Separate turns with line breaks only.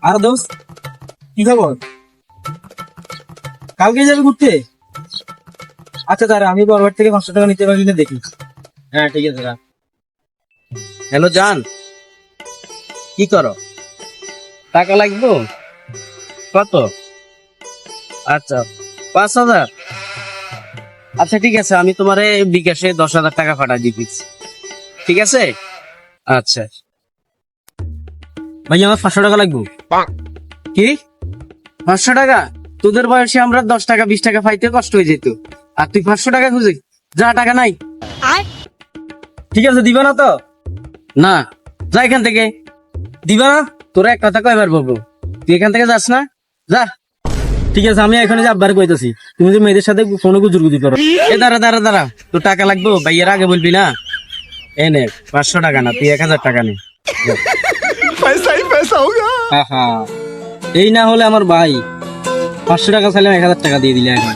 আর দোস্ত কি খবর? কালকে যাবে ঘুরতে? আচ্ছা দাঁড়া, আমি বরবার থেকে 500 টাকা নিতে পারি না দেখি। হ্যাঁ ঠিক আছে দাঁড়া।
হ্যালো জান, কি করো? টাকা লাগবে কত? আচ্ছা 5,000। আচ্ছা ঠিক আছে, আমি তোমারে বিকাশে 10,000 টাকা পাঠাই দিচ্ছি, ঠিক আছে? আচ্ছা
ভাই আমার 500 টাকা লাগবে।
কি 500 টাকা? তোদের বয়সে আমরা 10 টাকা 20 টাকা পাইতে কষ্ট হয়ে যেত, আর তুই 500 টাকা খুঁজে? যা, টাকা নাই।
ঠিক আছে, দিবা না তো?
না, যা এখান থেকে।
দিবা না?
তোরা এক কথা কয়বার বলবো, তুই এখান থেকে যাস না, যা।
ঠিক আছে, আমি এখানে যে আব্বার কইতাছি, তুমি যে মেয়েদের সাথে ফোনে গুজুর গুজুর করো।
এ দাঁড়া দাঁড়া দাঁড়া, তোর টাকা লাগবে ভাইয়ের আগে বলবি না। এ নে 500 টাকা না, তুই 1,000 টাকা নে।
হ্যাঁ হ্যাঁ, এই না হলে আমার ভাই 500 টাকা চাইলে 1000 টাকা দিয়ে দিলে এখন।